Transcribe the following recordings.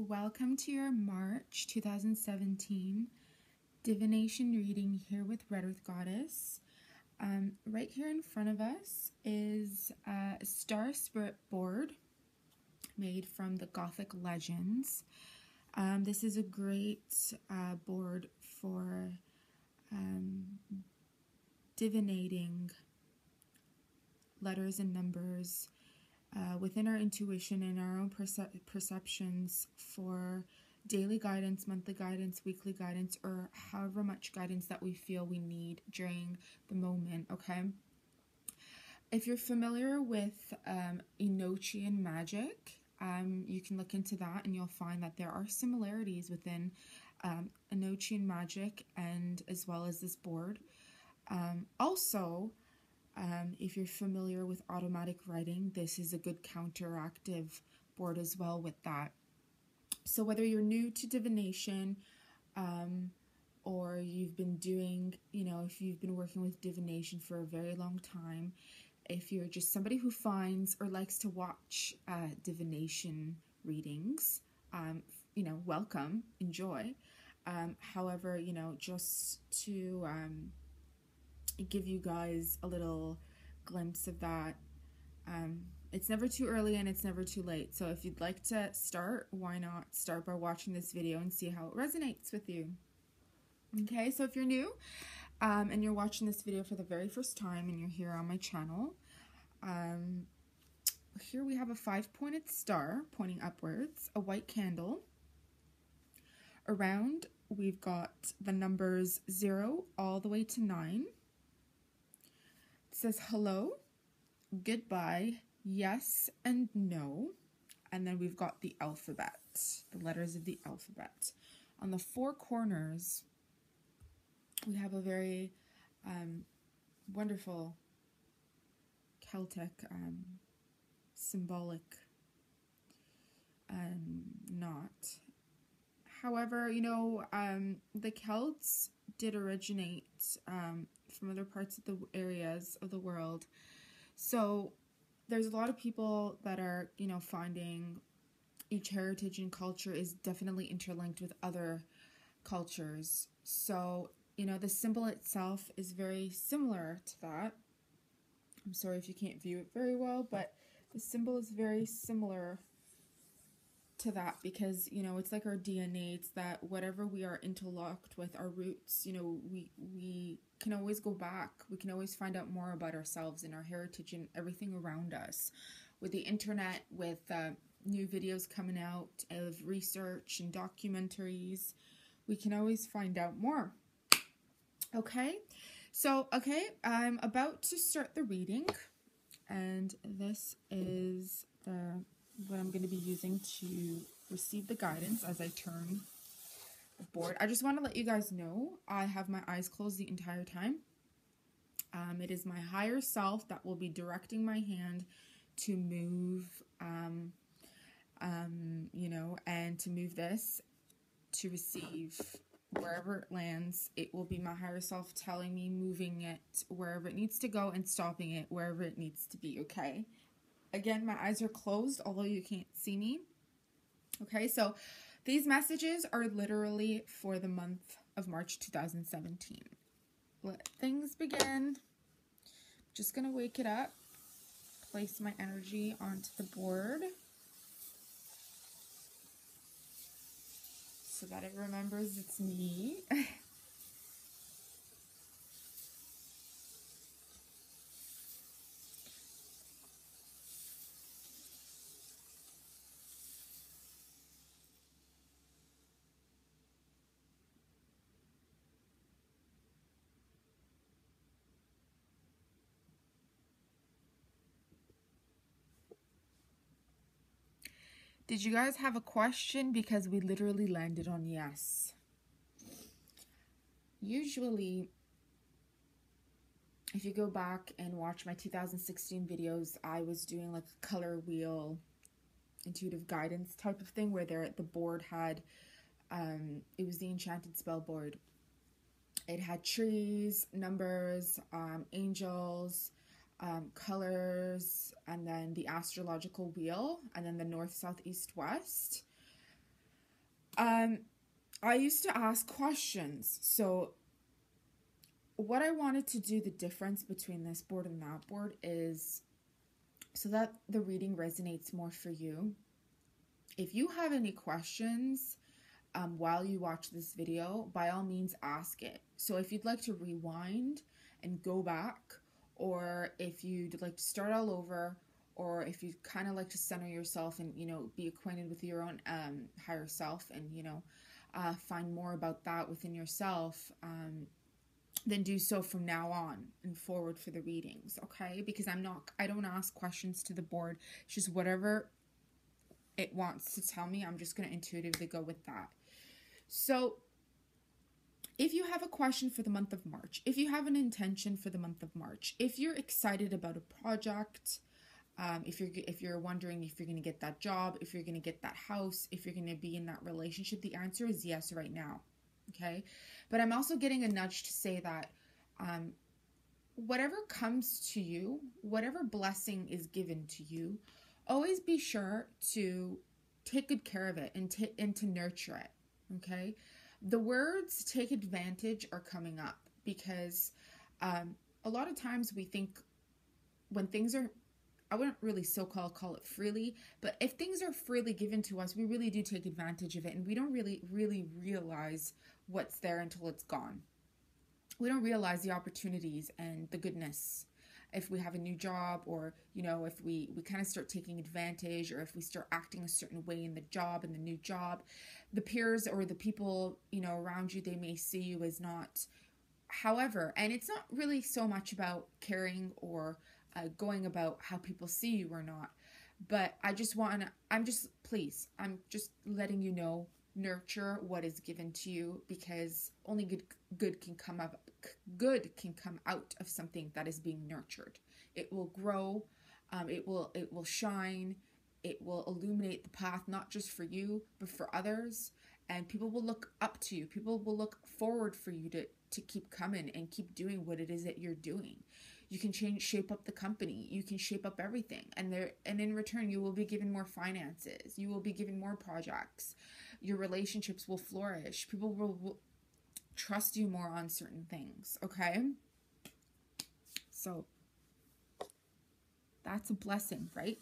Welcome to your March 2017 Divination reading here with Red Earth Goddess. Right here in front of us is a Star Spirit board made from the Gothic legends. This is a great board for divinating letters and numbers within our intuition and our own perceptions for daily guidance, monthly guidance, weekly guidance, or however much guidance that we feel we need during the moment, okay? If you're familiar with Enochian Magick, you can look into that and you'll find that there are similarities within Enochian Magick and as well as this board. If you're familiar with automatic writing, this is a good counteractive board as well with that. So whether you're new to divination or you've been doing, if you've been working with divination for a very long time, if you're just somebody who finds or likes to watch divination readings, welcome, enjoy. However, just to give you guys a little glimpse of that, it's never too early and it's never too late. So if you'd like to start, why not start by watching this video and see how it resonates with you. Okay, so if you're new and you're watching this video for the very first time and you're here on my channel, here we have a 5-pointed star pointing upwards, a white candle. Around, we've got the numbers 0 all the way to 9. It says hello, goodbye, yes, and no. And then we've got the alphabet, the letters of the alphabet. On the 4 corners, we have a very wonderful Celtic symbolic knot. However, the Celts did originate from other parts of the areas of the world. So there's a lot of people that are, finding each heritage and culture is definitely interlinked with other cultures. So, the symbol itself is very similar to that. I'm sorry if you can't view it very well, but the symbol is very similar to that because, it's like our DNA. It's that whatever we are interlocked with, our roots, we can always go back. We can always find out more about ourselves and our heritage and everything around us. With the internet, with new videos coming out of research and documentaries, we can always find out more. Okay, so, I'm about to start the reading, and this is what I'm going to be using to receive the guidance as I turn the board. I just want to let you guys know I have my eyes closed the entire time. It is my higher self that will be directing my hand to move, and to move this to receive wherever it lands. It will be my higher self telling me, moving it wherever it needs to go and stopping it wherever it needs to be, okay? Again, my eyes are closed, although you can't see me. Okay, so these messages are literally for the month of March 2017. Let things begin. Just going to wake it up, place my energy onto the board so that it remembers it's me. Did you guys have a question? Because we literally landed on yes. Usually, if you go back and watch my 2016 videos, I was doing like a color wheel, intuitive guidance type of thing where the board had, it was the enchanted spell board. It had trees, numbers, angels, colors, and then the astrological wheel, and then the north, south, east, west. I used to ask questions. So what I wanted to do, the difference between this board and that board, is so that the reading resonates more for you. If you have any questions while you watch this video, by all means ask it. So if you'd like to rewind and go back, or if you'd like to start all over, or if you kind of like to center yourself and, you know, be acquainted with your own higher self and, you know, find more about that within yourself, then do so from now on and forward for the readings, okay? Because I don't ask questions to the board. It's just whatever it wants to tell me, I'm just going to intuitively go with that. So if you have a question for the month of March, if you have an intention for the month of March, if you're excited about a project, if you're wondering if you're going to get that job, if you're going to get that house, if you're going to be in that relationship, the answer is yes right now. Okay. But I'm also getting a nudge to say that, whatever comes to you, whatever blessing is given to you, always be sure to take good care of it and to nurture it. Okay. The words take advantage are coming up because, a lot of times we think when things are, I wouldn't really call it freely, but if things are freely given to us, we really do take advantage of it, and we don't really realize what's there until it's gone. We don't realize the opportunities and the goodness. If we have a new job, or, you know, if we kind of start taking advantage, or if we start acting a certain way in the job, in the new job, the peers or the people, you know, around you, they may see you as not. However, and it's not really so much about caring or going about how people see you or not, but I'm just letting you know, nurture what is given to you, because only good can come out of something that is being nurtured. It will grow, it will shine, it will illuminate the path, not just for you but for others, and people will look up to you. People will look forward for you to keep coming and keep doing what it is that you're doing. You can shape up the company. You can shape up everything. And in return, you will be given more finances. You will be given more projects. Your relationships will flourish. People will trust you more on certain things. Okay? So that's a blessing, right?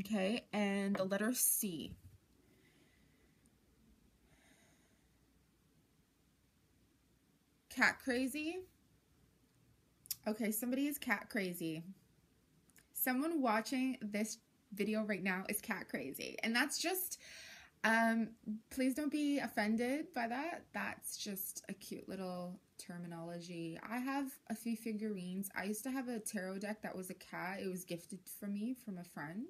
Okay, and the letter C. Cat crazy? Okay, somebody is cat crazy. Someone watching this video right now is cat crazy. And that's just, please don't be offended by that. That's just a cute little terminology. I have a few figurines. I used to have a tarot deck that was a cat. It was gifted from me from a friend.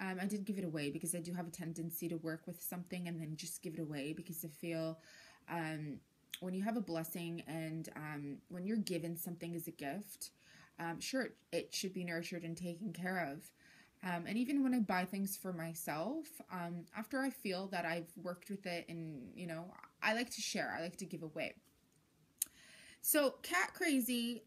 I did give it away because I do have a tendency to work with something and then just give it away, because I feel when you have a blessing and when you're given something as a gift, sure, it should be nurtured and taken care of. And even when I buy things for myself, after I feel that I've worked with it and, you know, I like to share, I like to give away. So cat crazy,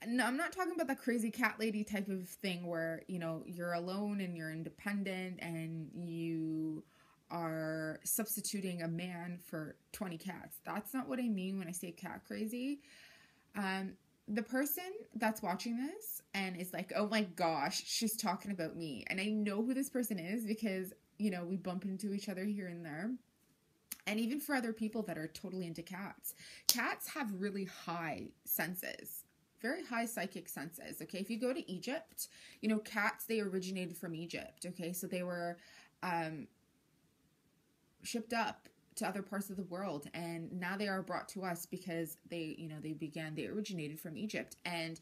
no, I'm not talking about the crazy cat lady type of thing where, you know, you're alone and you're independent and you are substituting a man for 20 cats. That's not what I mean when I say cat crazy. The person that's watching this and is like, oh my gosh, she's talking about me. And I know who this person is because, you know, we bump into each other here and there. And even for other people that are totally into cats. Cats have really high senses. Very high psychic senses, okay? If you go to Egypt, you know, cats, they originated from Egypt, okay? So they were shipped up to other parts of the world, and now they are brought to us because they originated from Egypt. And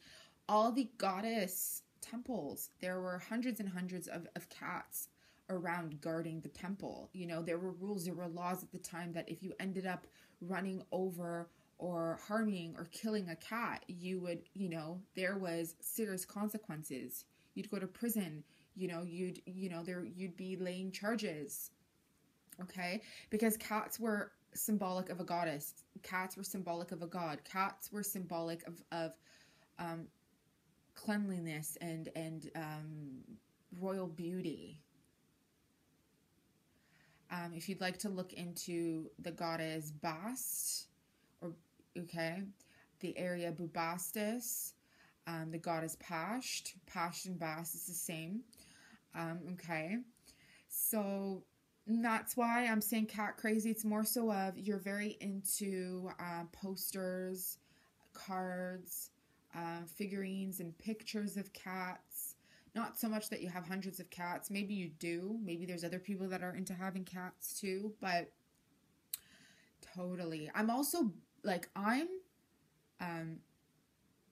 all the goddess temples, there were hundreds and hundreds of cats around guarding the temple. You know, there were rules, there were laws at the time that if you ended up running over or harming or killing a cat, you would, you know, there was serious consequences. You'd go to prison, you know, you'd be laying charges. Okay? Because cats were symbolic of a goddess. Cats were symbolic of a god. Cats were symbolic of cleanliness and royal beauty. If you'd like to look into the goddess Bast, or okay, the area Bubastis, the goddess Pasht. Pasht and Bast is the same. Okay, so that's why I'm saying cat crazy. It's more so of you're very into posters, cards, figurines, and pictures of cats. Not so much that you have hundreds of cats. Maybe you do. Maybe there's other people that are into having cats too. But totally. I'm also like,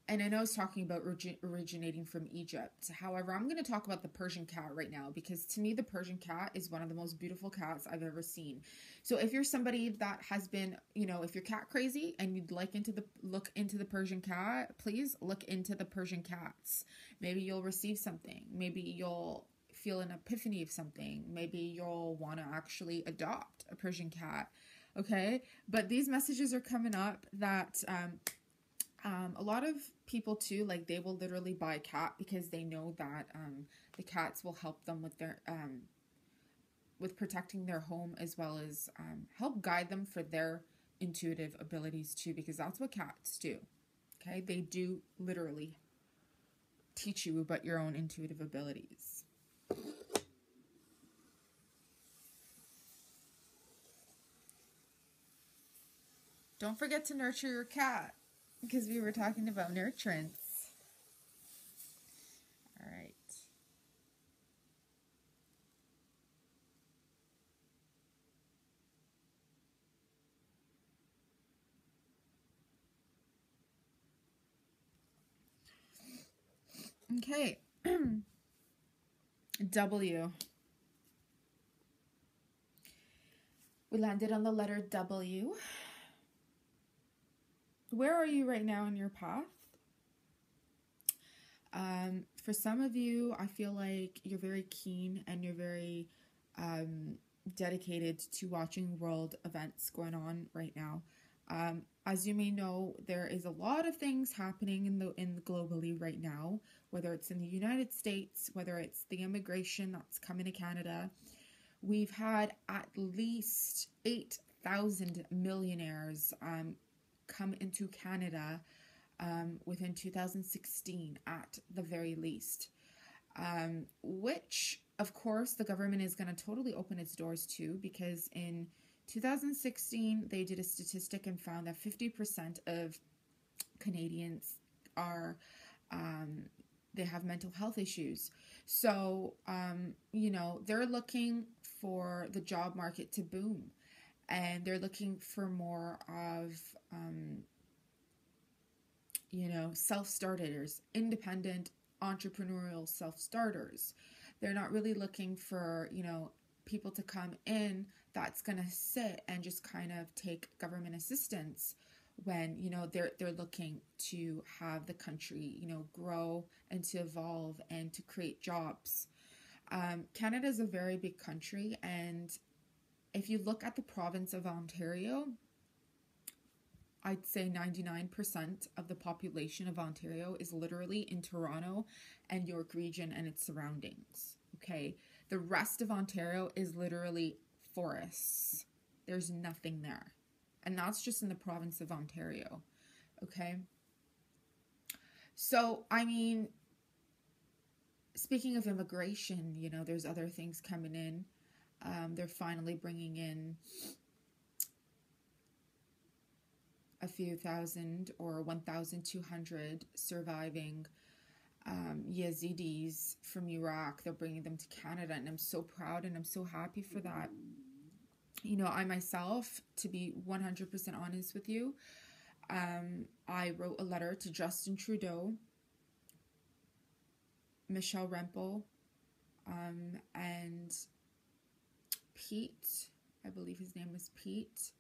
and I know I was talking about originating from Egypt. However, I'm going to talk about the Persian cat right now, because to me, the Persian cat is one of the most beautiful cats I've ever seen. So if you're somebody that has been, you know, if you're cat crazy and you'd like look into the Persian cat, please look into the Persian cats. Maybe you'll receive something. Maybe you'll feel an epiphany of something. Maybe you'll want to actually adopt a Persian cat. Okay? But these messages are coming up that, a lot of people too, like, they will literally buy a cat because they know that the cats will help them with their with protecting their home, as well as help guide them for their intuitive abilities too, because that's what cats do. Okay, they do literally teach you about your own intuitive abilities. Don't forget to nurture your cat, because we were talking about nurturance. All right. Okay. W. We landed on the letter W. Where are you right now in your path? For some of you, I feel like you're very keen and you're very dedicated to watching world events going on right now. As you may know, there is a lot of things happening in the globally right now, whether it's in the United States, whether it's the immigration that's coming to Canada. We've had at least 8,000 millionaires come into Canada within 2016 at the very least, which of course the government is going to totally open its doors to, because in 2016 they did a statistic and found that 50% of Canadians are they have mental health issues. So you know, they're looking for the job market to boom, and they're looking for more of you know, self-starters, independent entrepreneurial self-starters. They're not really looking for, you know, people to come in that's going to sit and just kind of take government assistance, when, you know, they're looking to have the country, you know, grow and to evolve and to create jobs. Canada is a very big country, and if you look at the province of Ontario, I'd say 99% of the population of Ontario is literally in Toronto and York Region and its surroundings, okay? The rest of Ontario is literally forests. There's nothing there. And that's just in the province of Ontario, okay? So, I mean, speaking of immigration, you know, there's other things coming in. They're finally bringing in a few thousand or 1,200 surviving Yazidis from Iraq. They're bringing them to Canada, and I'm so proud and I'm so happy for that. You know, I myself, to be 100% honest with you, I wrote a letter to Justin Trudeau, Michelle Rempel, and Pete, I believe his name was Pete,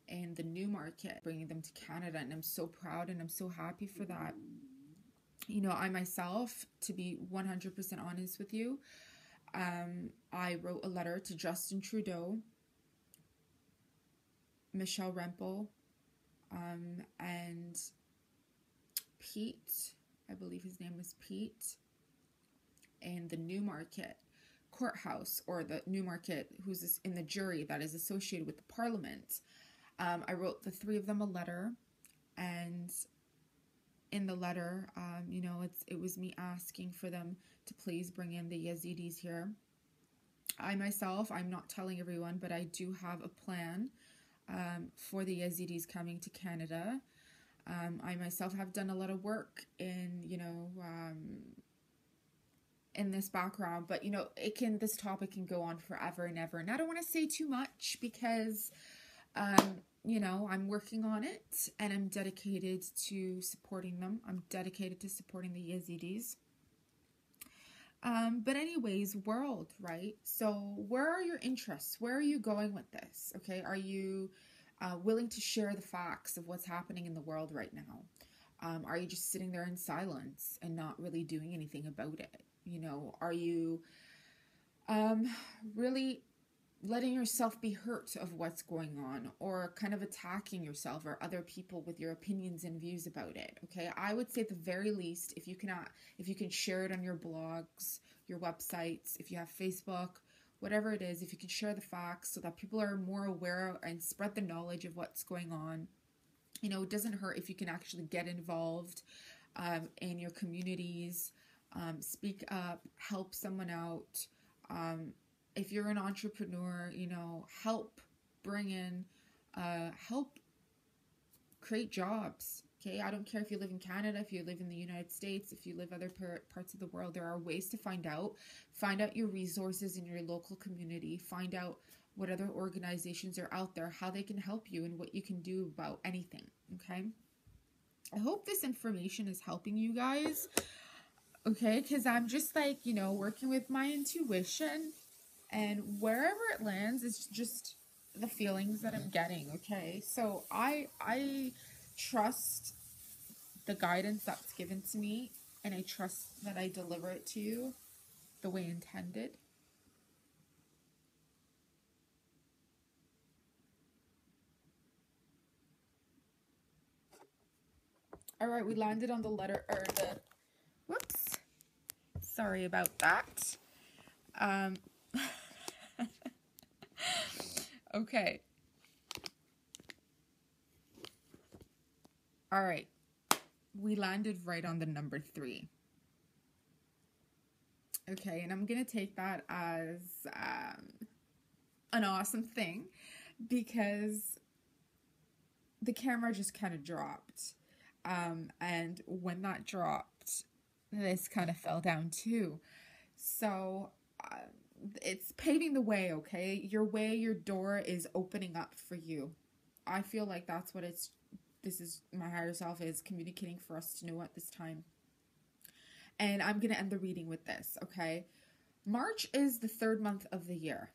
and the New Market, bringing them to Canada. And I'm so proud and I'm so happy for that. You know, I myself, to be 100% honest with you, I wrote a letter to Justin Trudeau, Michelle Rempel, and Pete, I believe his name was Pete, and the New Market courthouse, or the New Market, who's in the jury that is associated with the Parliament. I wrote the three of them a letter, and in the letter, you know, it was me asking for them to please bring in the Yazidis here. I myself, I'm not telling everyone, but I do have a plan for the Yazidis coming to Canada. I myself have done a lot of work in, you know, in this background, but, you know, this topic can go on forever and ever. And I don't want to say too much because, you know, I'm working on it and I'm dedicated to supporting them. I'm dedicated to supporting the Yazidis. But anyways, world, right? So where are your interests? Where are you going with this? Okay. Are you willing to share the facts of what's happening in the world right now? Are you just sitting there in silence and not really doing anything about it? You know, are you really letting yourself be hurt of what's going on, or kind of attacking yourself or other people with your opinions and views about it? Okay, I would say at the very least, if you can share it on your blogs, your websites, if you have Facebook, whatever it is, if you can share the facts so that people are more aware and spread the knowledge of what's going on. You know, it doesn't hurt if you can actually get involved in your communities, speak up, help someone out. If you're an entrepreneur, you know, help bring in, help create jobs. Okay, I don't care if you live in Canada, if you live in the United States, if you live other parts of the world. There are ways to find out your resources in your local community, find out what other organizations are out there, how they can help you, and what you can do about anything. Okay, I hope this information is helping you guys. Okay, because I'm just like, you know, working with my intuition, and wherever it lands is just the feelings that I'm getting. Okay, so I trust the guidance that's given to me, and I trust that I deliver it to you the way intended. All right, we landed on the letter, or the, whoops, sorry about that. Okay. All right. We landed right on the number 3. Okay, and I'm going to take that as an awesome thing, because the camera just kind of dropped. And when that dropped, this kind of fell down too. So it's paving the way, okay? Your door is opening up for you. I feel like that's what this is, my higher self is communicating for us to know at this time. And I'm going to end the reading with this, okay? March is the 3rd month of the year.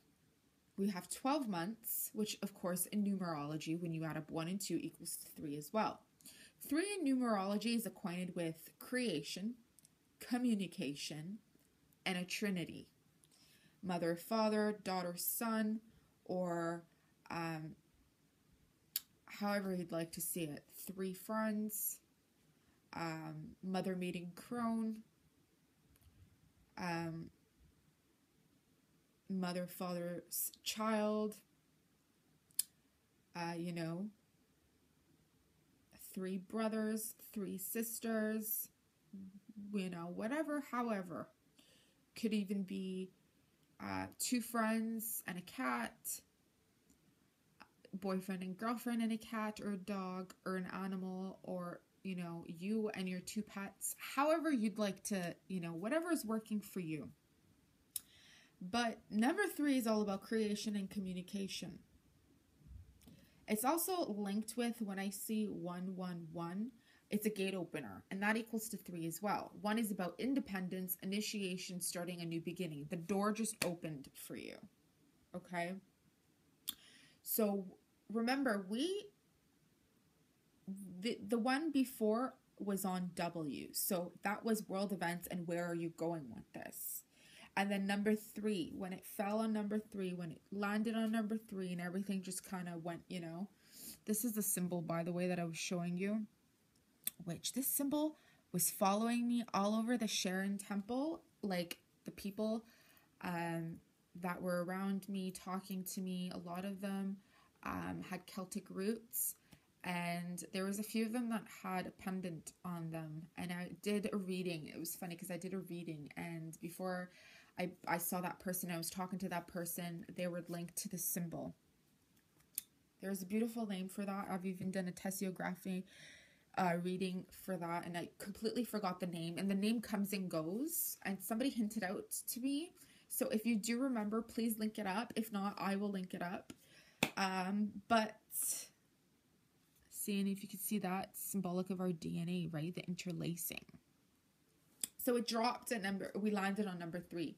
We have 12 months, which of course in numerology, when you add up 1 and 2 equals 3 as well. 3 in numerology is acquainted with creation, communication, and a trinity. Mother, father, daughter, son, or however you'd like to see it. 3 friends, mother meeting crone, mother, father's child, you know, 3 brothers, 3 sisters, you know, whatever, however. Could even be 2 friends and a cat, boyfriend and girlfriend and a cat or a dog or an animal, or, you know, you and your 2 pets, however you'd like to, you know, whatever is working for you. But number 3 is all about creation and communication. It's also linked with, when I see 111, it's a gate opener, and that equals to 3 as well. 1 is about independence, initiation, starting a new beginning. The door just opened for you, okay? So remember, the one before was on W. So that was world events and where are you going with this? And then number 3, when it fell on number 3, when it landed on number 3 and everything just kind of went, you know. This is the symbol, by the way, that I was showing you. Which this symbol was following me all over the Sharon temple. Like the people that were around me, talking to me, a lot of them had Celtic roots. And there was a few of them that had a pendant on them. And I did a reading. It was funny because I did a reading. And before I saw that person, I was talking to that person, they were linked to the symbol. There's a beautiful name for that. I've even done a TASSEOGRAPHY reading for that. And I completely forgot the name. And the name comes and goes. And somebody hinted out to me. So if you do remember, please link it up. If not, I will link it up. But seeing if you can see that, symbolic of our DNA, right? The interlacing. So it dropped at we landed on number 3.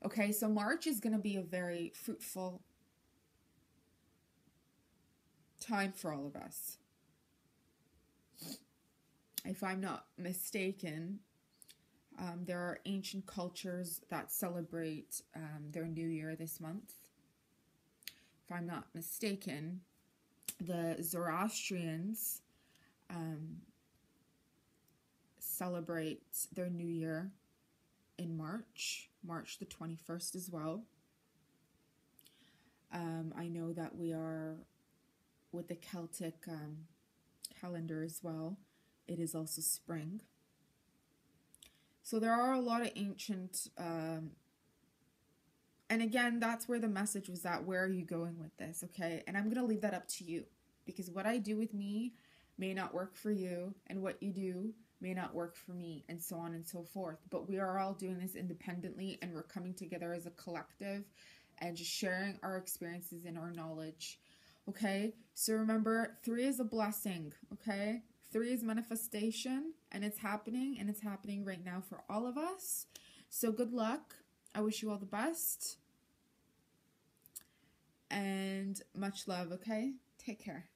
Okay, so March is going to be a very fruitful time for all of us. If I'm not mistaken, there are ancient cultures that celebrate their new year this month. If I'm not mistaken, the Zoroastrians celebrate their new year in March the 21st as well. I know that we are with the Celtic calendar as well. It is also spring. So there are a lot of ancient, and again, that's where the message was at. Where are you going with this? Okay. And I'm going to leave that up to you, because what I do with me may not work for you, and what you do may not work for me, and so on and so forth. But we are all doing this independently, and we're coming together as a collective and just sharing our experiences and our knowledge. Okay. So remember, 3 is a blessing. Okay. 3 is manifestation, and it's happening, and it's happening right now for all of us. So good luck. I wish you all the best. And much love, okay? Take care.